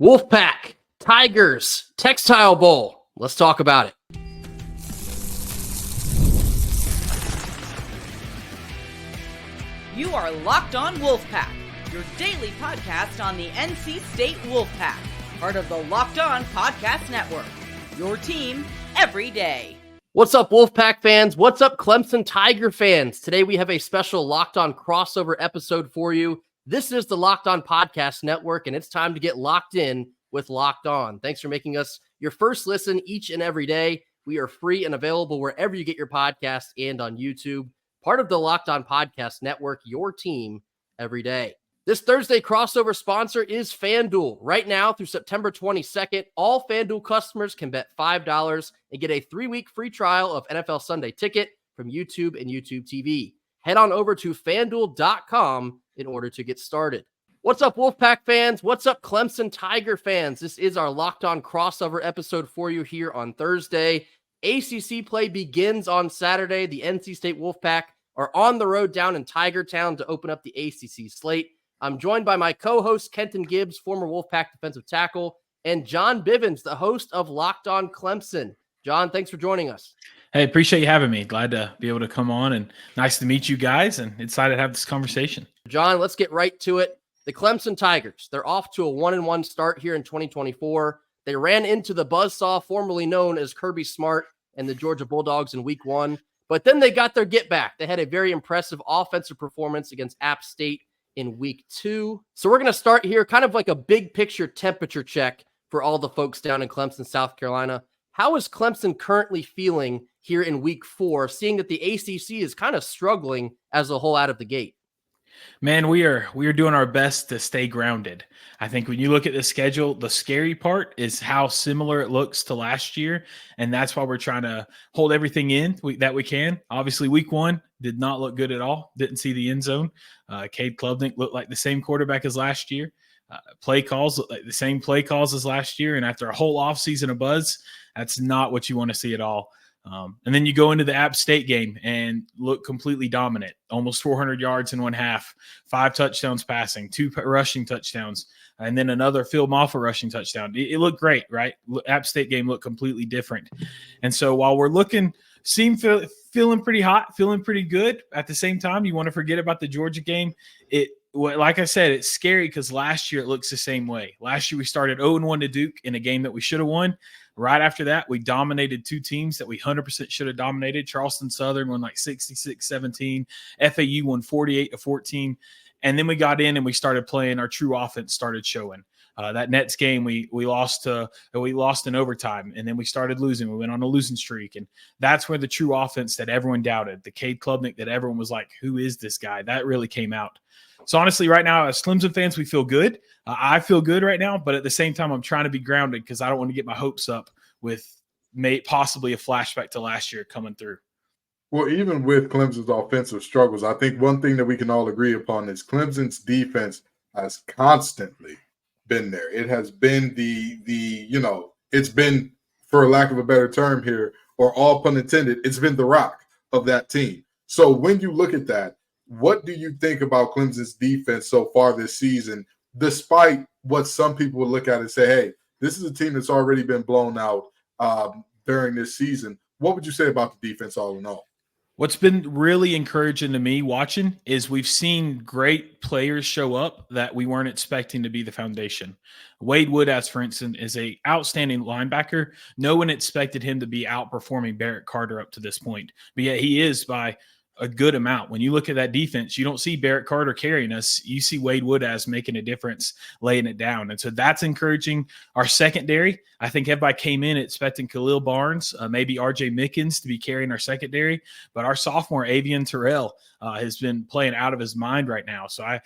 Wolfpack, Tigers, Textile Bowl. Let's talk about it. You are Locked On Wolfpack, your daily podcast on the NC State Wolfpack, part of the Locked On Podcast Network, your team every day. What's up, Wolfpack fans? What's up, Clemson Tiger fans? Today we have a special Locked On crossover episode for you. This is the Locked On Podcast Network, and it's time to get locked in with Locked On. Thanks for making us your first listen each and every day. We are free and available wherever you get your podcasts and on YouTube. Part of the Locked On Podcast Network, your team every day. This Thursday crossover sponsor is FanDuel. Right now through September 22nd, all FanDuel customers can bet $5 and get a 3-week free trial of NFL Sunday Ticket from YouTube and YouTube TV. Head on over to FanDuel.com in order to get started. What's up, Wolfpack fans? What's up, Clemson Tiger fans? This is our Locked On crossover episode for you here on Thursday. ACC play begins on Saturday. The NC State Wolfpack are on the road down in Tiger Town to open up the ACC slate. I'm joined by my co-host, Kenton Gibbs, former Wolfpack defensive tackle, and John Bivens, the host of Locked On Clemson. John, thanks for joining us. Hey, appreciate you having me. Glad to be able to come on, and nice to meet you guys, and excited to have this conversation. John, let's get right to it. The Clemson Tigers, they're off to a 1-1 start here in 2024. They ran into the buzzsaw formerly known as Kirby Smart and the Georgia Bulldogs in week 1, but then they got their get back. They had a very impressive offensive performance against App State in week 2. So we're going to start here, kind of like a big picture temperature check for all the folks down in Clemson, South Carolina. How is Clemson currently feeling here in week 4, seeing that the ACC is kind of struggling as a whole out of the gate? Man, we are doing our best to stay grounded. I think when you look at the schedule, the scary part is how similar it looks to last year, and that's why we're trying to hold everything in that we can. Obviously, week 1 did not look good at all. Didn't see the end zone. Cade Mays looked like the same quarterback as last year. Play calls look like the same play calls as last year, and after a whole offseason of buzz, that's not what you want to see at all. And then you go into the App State game and look completely dominant, almost 400 yards in one half, 5 touchdowns passing, 2 rushing touchdowns, and then another Phil Maffa rushing touchdown. It looked great, right? App State game looked completely different. And so while we're feeling pretty hot, feeling pretty good, at the same time, you want to forget about the Georgia game. Like I said, it's scary because last year it looks the same way. Last year we started 0-1 to Duke in a game that we should have won. Right after that, we dominated 2 teams that we 100% should have dominated. Charleston Southern won like 66-17. FAU won 48-14. And then we got in and we started playing. Our true offense started showing. That Nets game we lost in overtime, and then we started losing. We went on a losing streak, and that's where the true offense that everyone doubted, the Cade Mays that everyone was like, who is this guy? That really came out. So honestly, right now, as Clemson fans, we feel good. I feel good right now, but at the same time, I'm trying to be grounded because I don't want to get my hopes up with possibly a flashback to last year coming through. Well, even with Clemson's offensive struggles, I think one thing that we can all agree upon is Clemson's defense has constantly been there. It has been it's been, for lack of a better term here, or all pun intended, it's been the rock of that team. So when you look at that, what do you think about Clemson's defense so far this season, despite what some people would look at and say, hey, this is a team that's already been blown out during this season? What would you say about the defense all in all? What's been really encouraging to me watching is we've seen great players show up that we weren't expecting to be the foundation. Wade Woodaz, for instance, is an outstanding linebacker. No one expected him to be outperforming Barrett Carter up to this point, but yet he is by a good amount. When you look at that defense, you don't see Barrett Carter carrying us. You see Wade Woodaz making a difference, laying it down. And so that's encouraging. Our secondary, I think everybody came in expecting Khalil Barnes, maybe RJ Mickens to be carrying our secondary, but our sophomore Avian Terrell has been playing out of his mind right now. So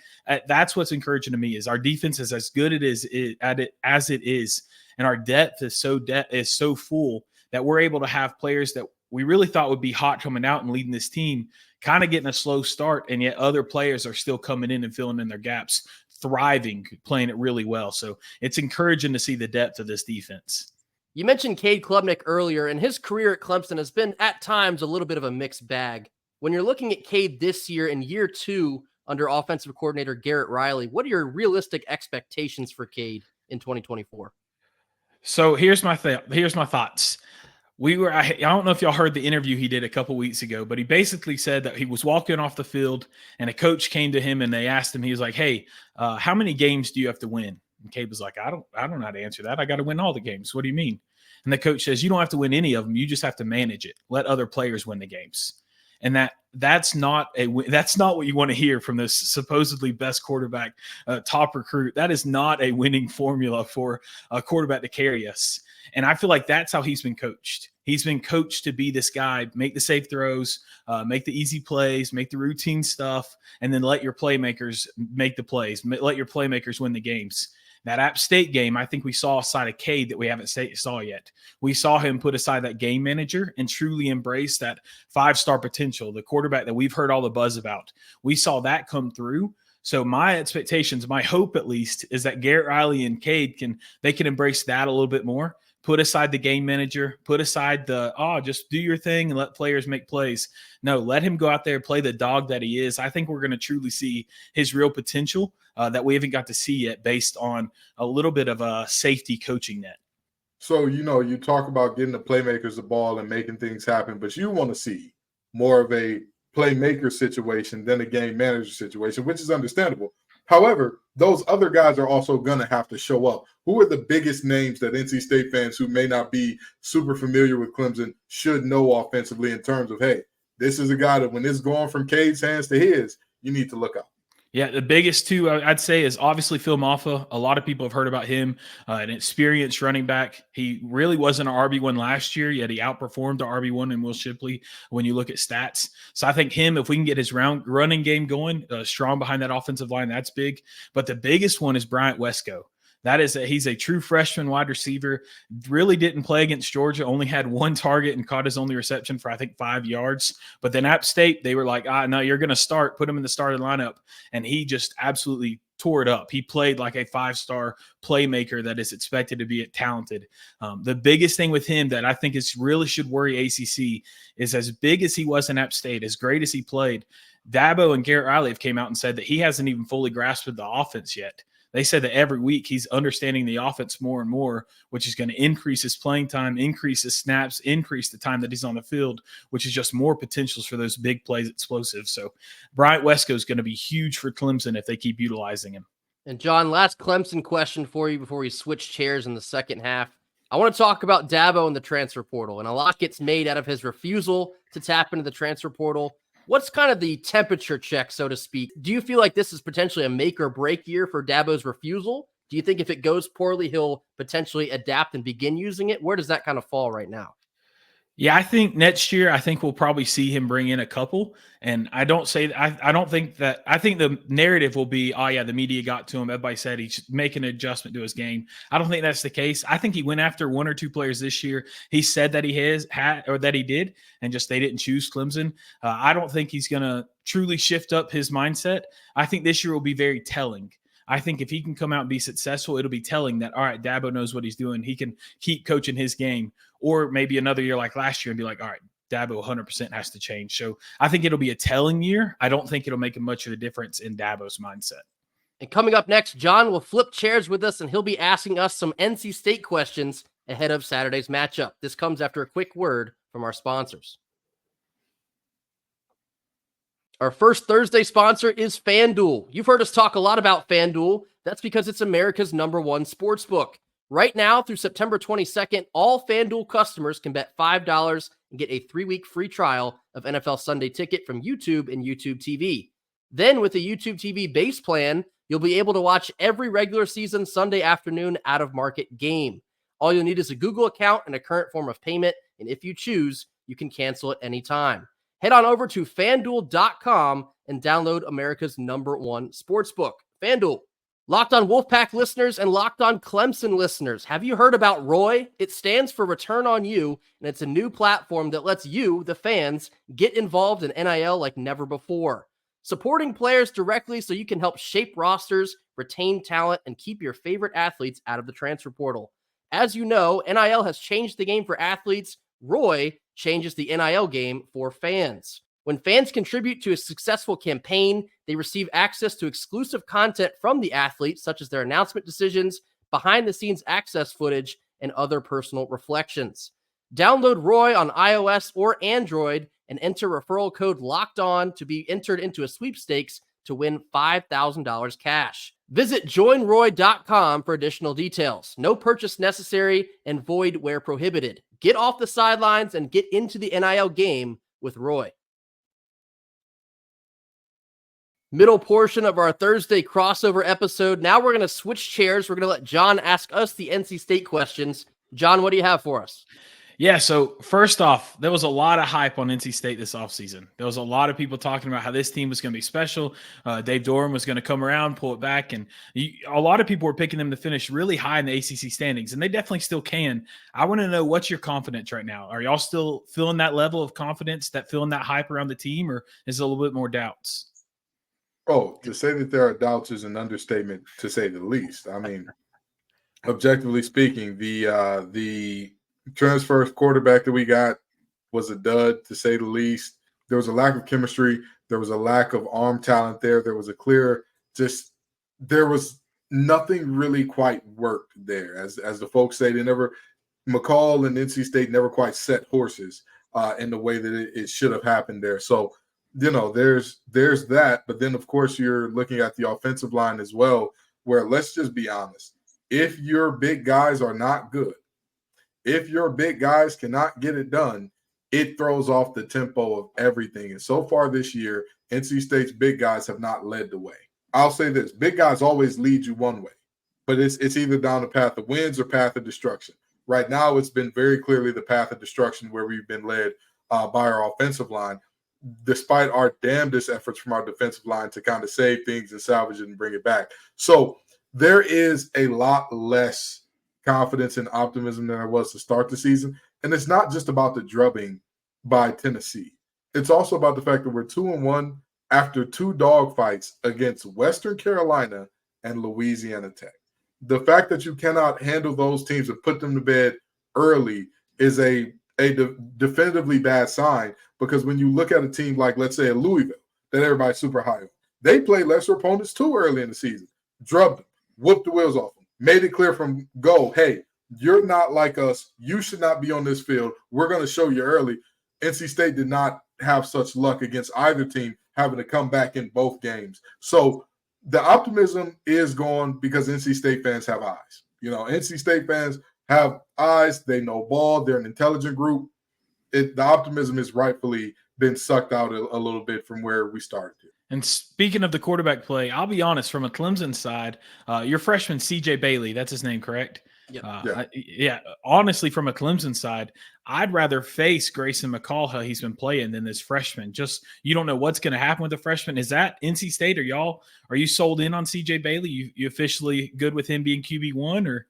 that's what's encouraging to me is our defense is as good as it is. And our depth is so full that we're able to have players that we really thought would be hot coming out and leading this team, kind of getting a slow start, and yet other players are still coming in and filling in their gaps, thriving, playing it really well. So it's encouraging to see the depth of this defense. You mentioned Cade Mays earlier, and his career at Clemson has been at times a little bit of a mixed bag. When you're looking at Cade this year in year 2 under offensive coordinator Garrett Riley, what are your realistic expectations for Cade in 2024? So here's my thoughts. I don't know if y'all heard the interview he did a couple weeks ago, but he basically said that he was walking off the field and a coach came to him and they asked him, he was like, hey, how many games do you have to win? And Cade was like, I don't know how to answer that. I got to win all the games. What do you mean? And the coach says, you don't have to win any of them. You just have to manage it. Let other players win the games. And that's not what you want to hear from this supposedly best quarterback, top recruit. That is not a winning formula for a quarterback to carry us. And I feel like that's how he's been coached. He's been coached to be this guy, make the safe throws, make the easy plays, make the routine stuff, and then let your playmakers make the plays. Let your playmakers win the games. That App State game, I think we saw a side of Cade that we haven't saw yet. We saw him put aside that game manager and truly embrace that 5-star potential, the quarterback that we've heard all the buzz about. We saw that come through. So my expectations, my hope at least, is that Garrett Riley and Cade can embrace that a little bit more. Put aside the game manager, put aside just do your thing and let players make plays. No, let him go out there and play the dog that he is. I think we're going to truly see his real potential that we haven't got to see yet based on a little bit of a safety coaching net. So, you talk about getting the playmakers the ball and making things happen, but you want to see more of a playmaker situation than a game manager situation, which is understandable. However, those other guys are also going to have to show up. Who are the biggest names that NC State fans who may not be super familiar with Clemson should know offensively in terms of, hey, this is a guy that when it's going from Cade's hands to his, you need to look out? Yeah, the biggest two I'd say is obviously Phil Maffa. A lot of people have heard about him, an experienced running back. He really wasn't an RB1 last year, yet he outperformed the RB1 in Will Shipley when you look at stats. So I think him, if we can get his running game going, strong behind that offensive line, that's big. But the biggest one is Bryant Wesco. He's a true freshman wide receiver, really didn't play against Georgia, only had one target and caught his only reception for, I think, 5 yards. But then App State, they were like, no, you're going to put him in the starting lineup. And he just absolutely tore it up. He played like a 5-star playmaker that is expected to be talented. The biggest thing with him that I think really should worry ACC is, as big as he was in App State, as great as he played, Dabo and Garrett Riley have came out and said that he hasn't even fully grasped the offense yet. They said that every week he's understanding the offense more and more, which is going to increase his playing time, increase his snaps, increase the time that he's on the field, which is just more potentials for those big plays, explosive. So Bryant Wesco is going to be huge for Clemson if they keep utilizing him. And John, last Clemson question for you before we switch chairs in the second half. I want to talk about Dabo and the transfer portal, and a lot gets made out of his refusal to tap into the transfer portal. What's kind of the temperature check, so to speak? Do you feel like this is potentially a make or break year for Dabo's refusal? Do you think if it goes poorly, he'll potentially adapt and begin using it? Where does that kind of fall right now? Yeah, I think next year, we'll probably see him bring in a couple. And I think the narrative will be, oh yeah, the media got to him. Everybody said he's making an adjustment to his game. I don't think that's the case. I think he went after 1 or 2 players this year. He said that that he did, and just they didn't choose Clemson. I don't think he's going to truly shift up his mindset. I think this year will be very telling. I think if he can come out and be successful, it'll be telling that, all right, Dabo knows what he's doing. He can keep coaching his game. Or maybe another year like last year and be like, all right, Dabo 100% has to change. So I think it'll be a telling year. I don't think it'll make much of a difference in Dabo's mindset. And coming up next, John will flip chairs with us, and he'll be asking us some NC State questions ahead of Saturday's matchup. This comes after a quick word from our sponsors. Our first Thursday sponsor is FanDuel. You've heard us talk a lot about FanDuel. That's because it's America's #1 sportsbook. Right now, through September 22nd, all FanDuel customers can bet $5 and get a 3-week free trial of NFL Sunday Ticket from YouTube and YouTube TV. Then, with the YouTube TV base plan, you'll be able to watch every regular season Sunday afternoon out-of-market game. All you'll need is a Google account and a current form of payment, and if you choose, you can cancel at any time. Head on over to FanDuel.com and download America's #1 sportsbook, FanDuel. Locked on Wolfpack listeners and Locked on Clemson listeners, have you heard about ROY? It stands for Return on You, and it's a new platform that lets you, the fans, get involved in NIL like never before. Supporting players directly so you can help shape rosters, retain talent, and keep your favorite athletes out of the transfer portal. As you know, NIL has changed the game for athletes. ROY changes the NIL game for fans. When fans contribute to a successful campaign, they receive access to exclusive content from the athletes, such as their announcement decisions, behind-the-scenes access footage, and other personal reflections. Download Roy on iOS or Android and enter referral code LOCKEDON to be entered into a sweepstakes to win $5,000 cash. Visit joinroy.com for additional details. No purchase necessary and void where prohibited. Get off the sidelines and get into the NIL game with Roy. Middle portion of our Thursday crossover episode. Now we're going to switch chairs. We're going to let John ask us the NC State questions. John, what do you have for us? Yeah, so first off, there was a lot of hype on NC State this offseason. There was a lot of people talking about how this team was going to be special. Dave Doran was going to come around, pull it back, and a lot of people were picking them to finish really high in the ACC standings, and they definitely still can. I want to know, what's your confidence right now? Are y'all still feeling that level of confidence, feeling that hype around the team, or is it a little bit more doubts? Oh, to say that there are doubts is an understatement, to say the least. I mean, objectively speaking, the transfer quarterback that we got was a dud, to say the least. There was a lack of chemistry. There was a lack of arm talent there. There was there was nothing really quite worked there. As the folks say, McCall and NC State never quite set horses in the way that it should have happened there. So, there's that. But then, of course, you're looking at the offensive line as well, where, let's just be honest, if your big guys are not good, if your big guys cannot get it done, it throws off the tempo of everything. And so far this year, NC State's big guys have not led the way. I'll say this: big guys always lead you one way, but it's either down the path of wins or path of destruction. Right now, it's been very clearly the path of destruction, where we've been led by our offensive line, despite our damnedest efforts from our defensive line to kind of save things and salvage it and bring it back. So there is a lot less confidence and optimism than there was to start the season. And it's not just about the drubbing by Tennessee. It's also about the fact that we're 2-1 after 2 dogfights against Western Carolina and Louisiana Tech. The fact that you cannot handle those teams and put them to bed early is a definitively bad sign, because when you look at a team like, let's say, a Louisville, that everybody's super high on, they play lesser opponents too early in the season, drubbed them, whooped the wheels off them, made it clear from go, hey, you're not like us. You should not be on this field. We're going to show you early. NC State did not have such luck against either team, having to come back in both games. So the optimism is gone because NC State fans have eyes. NC State fans have eyes. They know ball. They're an intelligent group. The optimism has rightfully been sucked out a little bit from where we started here. And speaking of the quarterback play, I'll be honest, from a Clemson side, your freshman CJ Bailey, that's his name, correct? Yeah. Honestly, from a Clemson side, I'd rather face Grayson McCall, how he's been playing, than this freshman. Just, you don't know what's going to happen with the freshman. Is that NC State? Are you sold in on CJ Bailey? You officially good with him being QB1? Or?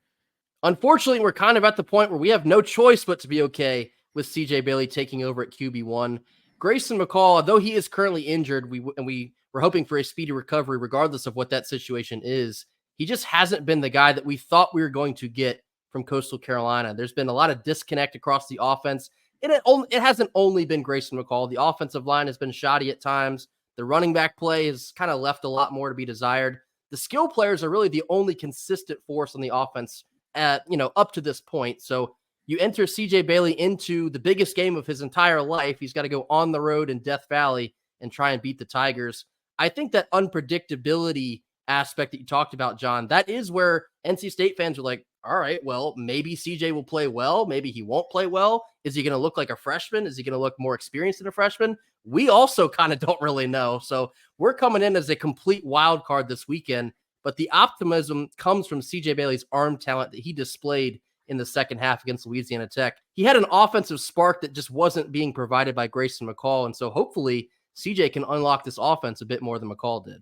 Unfortunately, we're kind of at the point where we have no choice but to be okay with CJ Bailey taking over at QB1. Grayson McCall, although he is currently injured, we were hoping for a speedy recovery regardless of what that situation is. He just hasn't been the guy that we thought we were going to get from Coastal Carolina. There's been a lot of disconnect across the offense. It hasn't only been Grayson McCall. The offensive line has been shoddy at times. The running back play has kind of left a lot more to be desired. The skill players are really the only consistent force on the offense up to this point. So you enter CJ Bailey into the biggest game of his entire life. He's got to go on the road in Death Valley and try and beat the Tigers. I think that unpredictability aspect that you talked about, John, that is where NC State fans are like, all right, well, maybe CJ will play well. Maybe he won't play well. Is he going to look like a freshman? Is he going to look more experienced than a freshman? We also kind of don't really know. So we're coming in as a complete wild card this weekend, but the optimism comes from CJ Bailey's arm talent that he displayed in the second half against Louisiana Tech. He had an offensive spark that just wasn't being provided by Grayson McCall. And so hopefully CJ can unlock this offense a bit more than McCall did.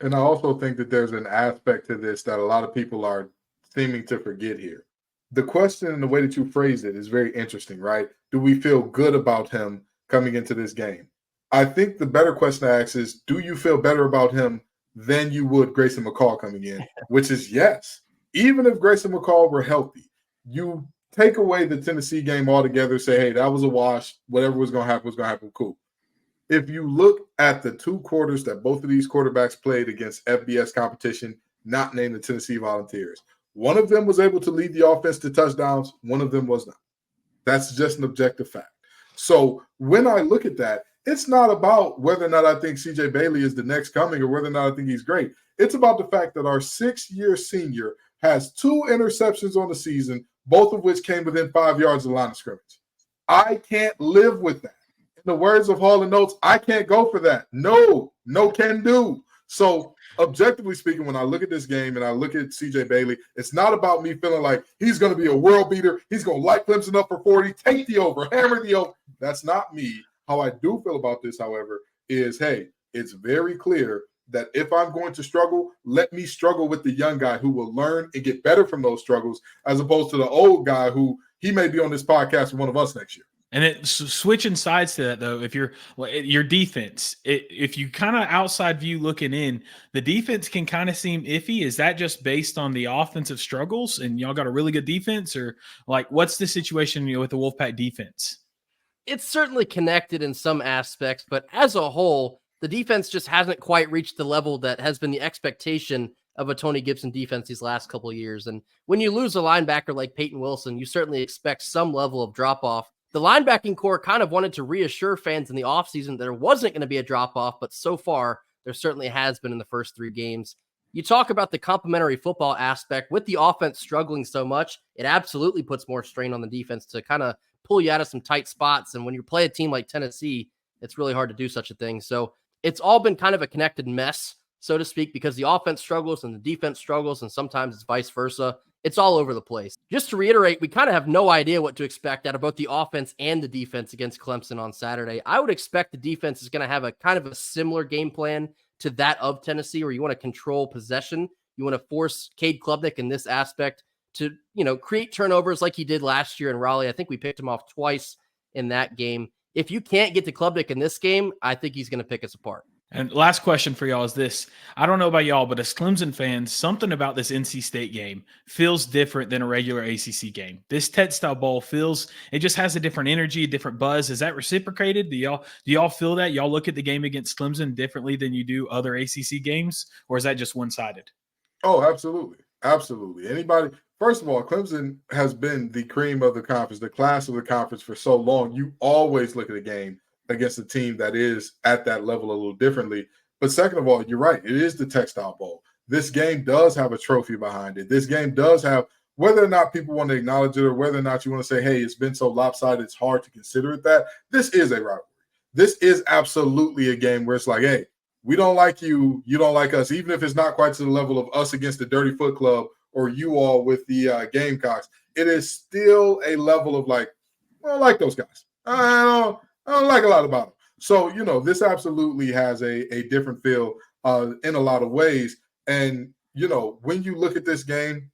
And I also think that there's an aspect to this that a lot of people are seeming to forget here. The question and the way that you phrased it is very interesting, right? Do we feel good about him coming into this game? I think the better question to ask is, do you feel better about him than you would Grayson McCall coming in? Which is yes. Even if Grayson McCall were healthy, you take away the Tennessee game altogether, say, hey, that was a wash. Whatever was going to happen was going to happen. Cool. If you look at the 2 quarters that both of these quarterbacks played against FBS competition, not named the Tennessee Volunteers, One of them was able to lead the offense to touchdowns. One of them was not. That's just an objective fact. So when I look at that, it's not about whether or not I think CJ Bailey is the next coming or whether or not I think he's great. It's about the fact that our 6-year senior has 2 interceptions on the season, both of which came within 5 yards of the line of scrimmage. I can't live with that. In the words of Hall and Notes, I can't go for that. No can do. So objectively speaking, when I look at this game and I look at CJ Bailey, it's not about me feeling like he's going to be a world beater. He's going to light Clemson up for 40, take the over, hammer the over. That's not me. How I do feel about this, however, is, hey, it's very clear that if I'm going to struggle, let me struggle with the young guy who will learn and get better from those struggles, as opposed to the old guy who he may be on this podcast with one of us next year. And it switching sides to that, though, if you're your defense, if you kind of outside view looking in, the defense can kind of seem iffy. Is that just based on the offensive struggles and y'all got a really good defense, or like what's the situation with the Wolfpack defense? It's certainly connected in some aspects, but as a whole, the defense just hasn't quite reached the level that has been the expectation of a Tony Gibson defense these last couple of years. And when you lose a linebacker like Peyton Wilson, you certainly expect some level of drop-off. The linebacking core kind of wanted to reassure fans in the offseason that there wasn't going to be a drop-off, but so far, there certainly has been in the first 3 games. You talk about the complementary football aspect. With the offense struggling so much, it absolutely puts more strain on the defense to kind of pull you out of some tight spots. And when you play a team like Tennessee, it's really hard to do such a thing. So it's all been kind of a connected mess, so to speak, because the offense struggles and the defense struggles, and sometimes it's vice versa. It's all over the place. Just to reiterate, we kind of have no idea what to expect out of both the offense and the defense against Clemson on Saturday. I would expect the defense is going to have a kind of a similar game plan to that of Tennessee, where you want to control possession. You want to force Cade Klubnik in this aspect to, create turnovers like he did last year in Raleigh. I think we picked him off twice in that game. If you can't get to Klubnik in this game, I think he's going to pick us apart. And last question for y'all is this. I don't know about y'all, but as Clemson fans, something about this NC State game feels different than a regular ACC game. This Textile Bowl it just has a different energy, a different buzz. Is that reciprocated? Do y'all feel that? Y'all look at the game against Clemson differently than you do other ACC games? Or is that just one-sided? Oh, absolutely. Absolutely. First of all, Clemson has been the cream of the conference, the class of the conference for so long. You always look at a game against a team that is at that level a little differently. But second of all, you're right. It is the Textile Bowl. This game does have a trophy behind it. This game does have, whether or not people want to acknowledge it or whether or not you want to say, hey, it's been so lopsided, it's hard to consider it that. This is a rivalry. This is absolutely a game where it's like, hey, we don't like you, you don't like us, even if it's not quite to the level of us against the Dirty Foot Club or you all with the Gamecocks. It is still a level of like, I don't like those guys. I don't like a lot about them. So, this absolutely has a different feel in a lot of ways. And, when you look at this game,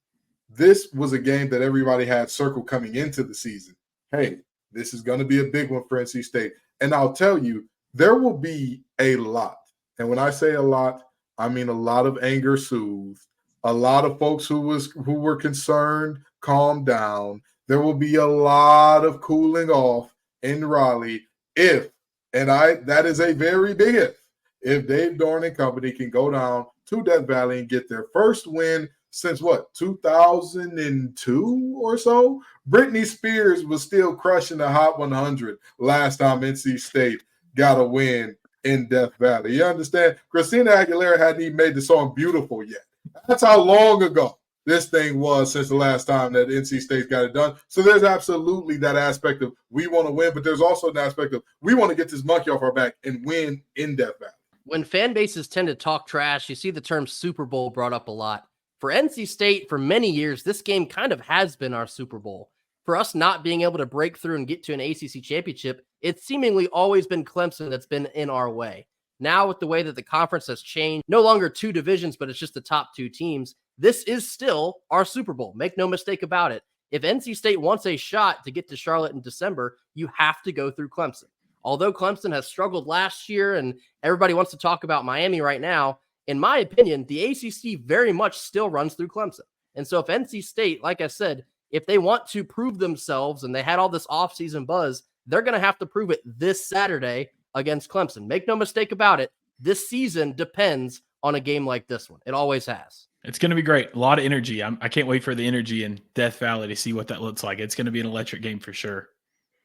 this was a game that everybody had circled coming into the season. Hey, this is going to be a big one for NC State. And I'll tell you, there will be a lot. And when I say a lot, I mean a lot of anger soothed, a lot of folks who were concerned calmed down. There will be a lot of cooling off in Raleigh that is a very big if Dave Dorn and company can go down to Death Valley and get their first win since 2002 or so. Britney Spears was still crushing the Hot 100 last time NC State got a win in Death Valley. You understand? Christina Aguilera hadn't even made the song Beautiful yet. That's how long ago this thing was since the last time that NC State got it done. So there's absolutely that aspect of we want to win, but there's also an aspect of we want to get this monkey off our back and win in Death Valley. When fan bases tend to talk trash, you see the term Super Bowl brought up a lot. For NC State, for many years, this game kind of has been our Super Bowl. For us not being able to break through and get to an ACC championship, it's seemingly always been Clemson that's been in our way. Now, with the way that the conference has changed, no longer 2 divisions, but it's just the top 2 teams, this is still our Super Bowl. Make no mistake about it. If NC State wants a shot to get to Charlotte in December, you have to go through Clemson. Although Clemson has struggled last year and everybody wants to talk about Miami right now, in my opinion, the ACC very much still runs through Clemson. And so if NC State, like I said, if they want to prove themselves and they had all this offseason buzz, they're going to have to prove it this Saturday against Clemson. Make no mistake about it. This season depends on a game like this one. It always has. It's going to be great. A lot of energy. I can't wait for the energy in Death Valley to see what that looks like. It's going to be an electric game for sure.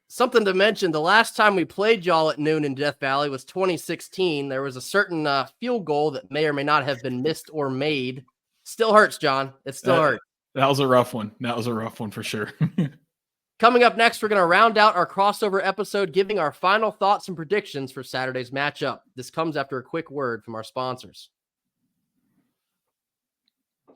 Something to mention, the last time we played y'all at noon in Death Valley was 2016. There was a certain field goal that may or may not have been missed or made. Still hurts, John. It still hurts. That was a rough one. That was a rough one for sure. Coming up next, we're going to round out our crossover episode, giving our final thoughts and predictions for Saturday's matchup. This comes after a quick word from our sponsors.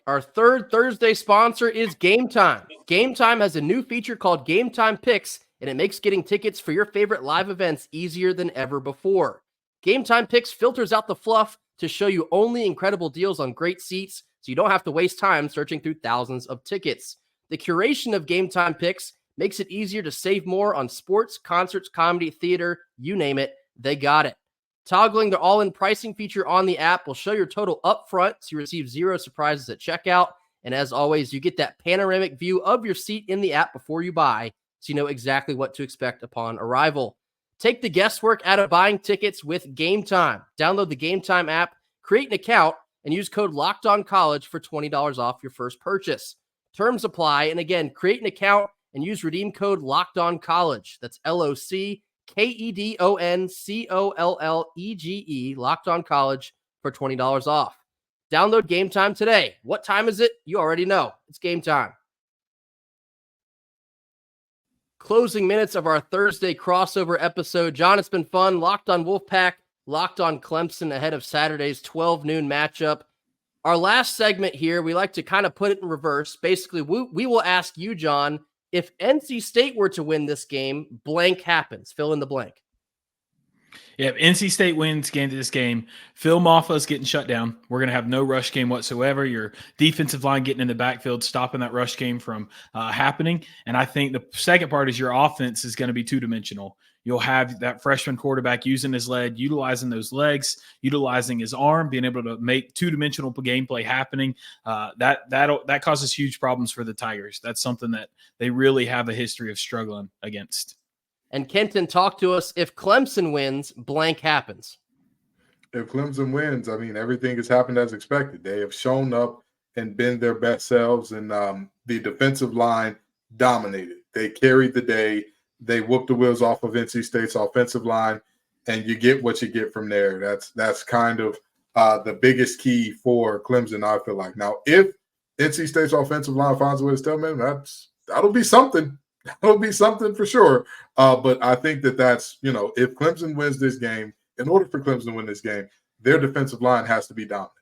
Our third Thursday sponsor is Gametime. Gametime has a new feature called Gametime Picks, and it makes getting tickets for your favorite live events easier than ever before. Gametime Picks filters out the fluff to show you only incredible deals on great seats, so you don't have to waste time searching through thousands of tickets. The curation of Gametime Picks makes it easier to save more on sports, concerts, comedy, theater, you name it, they got it. Toggling the all-in pricing feature on the app will show your total up front, so you receive zero surprises at checkout. And as always, you get that panoramic view of your seat in the app before you buy, so you know exactly what to expect upon arrival. Take the guesswork out of buying tickets with Gametime. Download the Gametime app, create an account, and use code LOCKEDONCollege for $20 off your first purchase. Terms apply, and again, create an account and use redeem code LOCKEDONCollege. That's LOCKEDONCOLLEGE, Locked On College, for $20 off. Download Gametime today. What time is it? You already know. It's game time. Closing minutes of our Thursday crossover episode. John, it's been fun. Locked on Wolfpack, Locked on Clemson ahead of Saturday's 12 noon matchup. Our last segment here, we like to kind of put it in reverse. Basically, we will ask you, John, if NC State were to win this game, blank happens. Fill in the blank. Yeah, if NC State wins this game, Phil Maffa's getting shut down. We're going to have no rush game whatsoever. Your defensive line getting in the backfield, stopping that rush game from happening. And I think the second part is your offense is going to be two-dimensional. You'll have that freshman quarterback using his leg, utilizing those legs, utilizing his arm, being able to make two-dimensional gameplay happening. That causes huge problems for the Tigers. That's something that they really have a history of struggling against. And Kenton, talk to us. If Clemson wins, blank happens. If Clemson wins, I mean, everything has happened as expected. They have shown up and been their best selves, and the defensive line dominated. They carried the day. They whooped the wheels off of NC State's offensive line, and you get what you get from there. That's kind of the biggest key for Clemson, I feel like. Now, if NC State's offensive line finds a way to stop them, that'll be something. That'll be something for sure. But I think that's, if Clemson wins this game, in order for Clemson to win this game, their defensive line has to be dominant.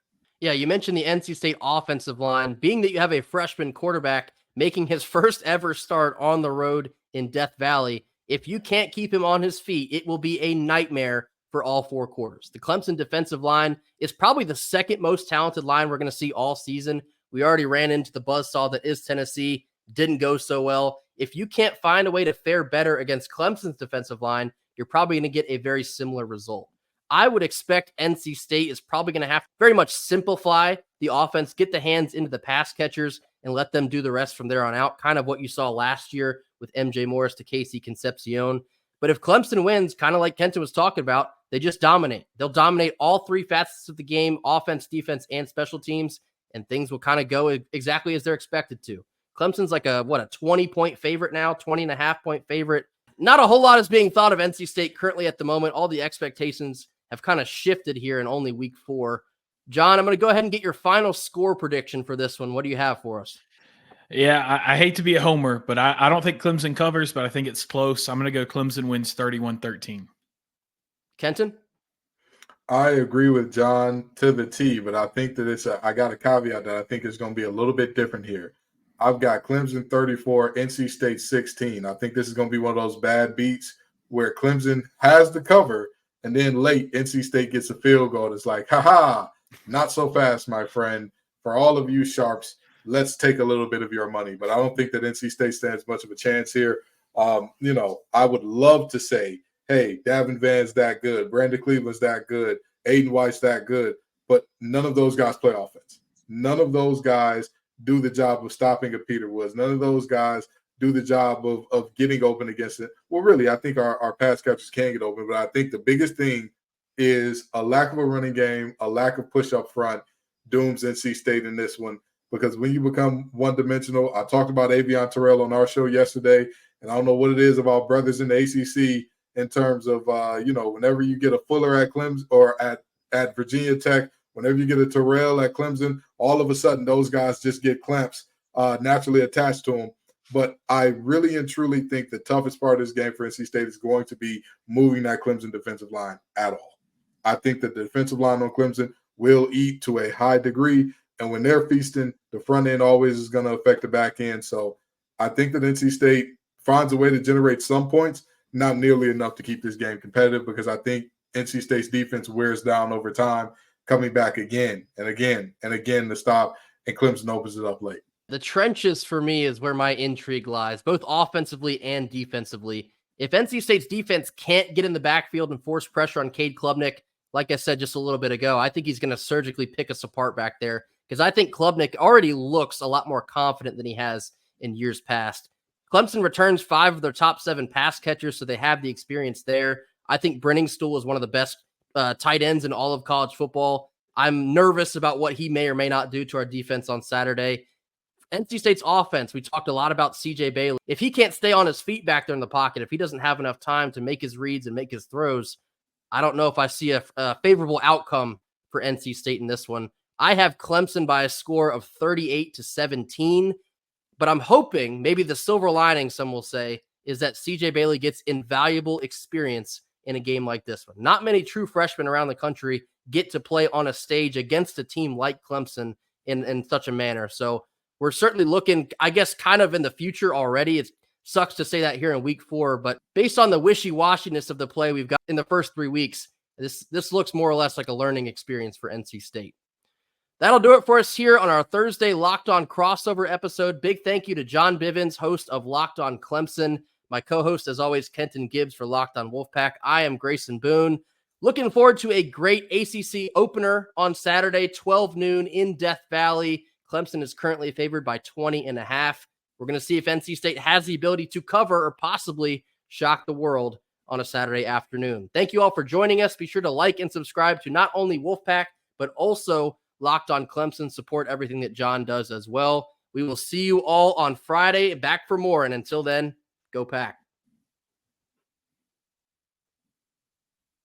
Yeah, you mentioned the NC State offensive line. Being that you have a freshman quarterback making his first ever start on the road in Death Valley, if you can't keep him on his feet, it will be a nightmare for all four quarters. The Clemson defensive line is probably the second most talented line we're going to see all season. We already ran into the buzzsaw that is Tennessee. Didn't go so well. If you can't find a way to fare better against Clemson's defensive line, you're probably going to get a very similar result. I would expect NC State is probably going to have to very much simplify the offense, get the hands into the pass catchers, and let them do the rest from there on out. Kind of what you saw last year with MJ Morris to Casey Concepcion. But if Clemson wins, kind of like Kenton was talking about, they just dominate. They'll dominate all three facets of the game, offense, defense, and special teams, and things will kind of go exactly as they're expected to. Clemson's like a 20-point favorite now, 20.5-point favorite. Not a whole lot is being thought of NC State currently at the moment. All the expectations have kind of shifted here in only week 4. John, I'm going to go ahead and get your final score prediction for this one. What do you have for us? Yeah, I hate to be a homer, but I don't think Clemson covers, but I think it's close. I'm going to go Clemson wins 31-13. Kenton? I agree with John to the T, but I think that I got a caveat that I think it's going to be a little bit different here. I've got Clemson 34, NC State 16. I think this is going to be one of those bad beats where Clemson has the cover, and then late NC State gets a field goal. It's like, not so fast, my friend. For all of you sharps, let's take a little bit of your money. But I don't think that NC State stands much of a chance here. I would love to say, hey, Davin Van's that good, Brandon Cleveland's that good, Aiden White's that good, but none of those guys play offense. None of those guys do the job of stopping a Peter Woods. None of those guys do the job of getting open against it. Well, really, I think our pass catchers can get open, but I think the biggest thing is a lack of a running game, a lack of push up front. dooms NC State in this one, because when you become one-dimensional, I talked about Avion Terrell on our show yesterday, and I don't know what it is about brothers in the ACC in terms of, whenever you get a Fuller at Clemson or at Virginia Tech, whenever you get a Terrell at Clemson, all of a sudden those guys just get clamps naturally attached to them. But I really and truly think the toughest part of this game for NC State is going to be moving that Clemson defensive line at all. I think that the defensive line on Clemson will eat to a high degree, and when they're feasting, the front end always is going to affect the back end. So I think that NC State finds a way to generate some points, not nearly enough to keep this game competitive, because I think NC State's defense wears down over time, coming back again and again and again to stop, and Clemson opens it up late. The trenches for me is where my intrigue lies, both offensively and defensively. If NC State's defense can't get in the backfield and force pressure on Cade Klubnik, like I said just a little bit ago, I think he's going to surgically pick us apart back there, because I think Klubnik already looks a lot more confident than he has in years past. Clemson returns 5 of their top 7 pass catchers, so they have the experience there. I think Brenningstool is one of the best tight ends in all of college football. I'm nervous about what he may or may not do to our defense on Saturday. NC State's offense, we talked a lot about CJ Bailey. If he can't stay on his feet back there in the pocket, if he doesn't have enough time to make his reads and make his throws, I don't know if I see a favorable outcome for NC State in this one. I have Clemson by a score of 38-17, but I'm hoping maybe the silver lining, some will say, is that CJ Bailey gets invaluable experience in a game like this one. Not many true freshmen around the country get to play on a stage against a team like Clemson in such a manner. So we're certainly looking, I guess, kind of in the future already. It sucks to say that here in week 4, but based on the wishy-washiness of the play we've got in the first 3 weeks, this looks more or less like a learning experience for NC State. That'll do it for us here on our Thursday Locked On crossover episode. Big thank you to John Bivens, host of Locked On Clemson. My co-host, as always, Kenton Gibbs for Locked On Wolfpack. I am Grayson Boone. Looking forward to a great ACC opener on Saturday, 12 noon in Death Valley. Clemson is currently favored by 20.5. We're going to see if NC State has the ability to cover or possibly shock the world on a Saturday afternoon. Thank you all for joining us. Be sure to like and subscribe to not only Wolfpack, but also Locked On Clemson. Support everything that John does as well. We will see you all on Friday. Back for more. And until then, go Pack.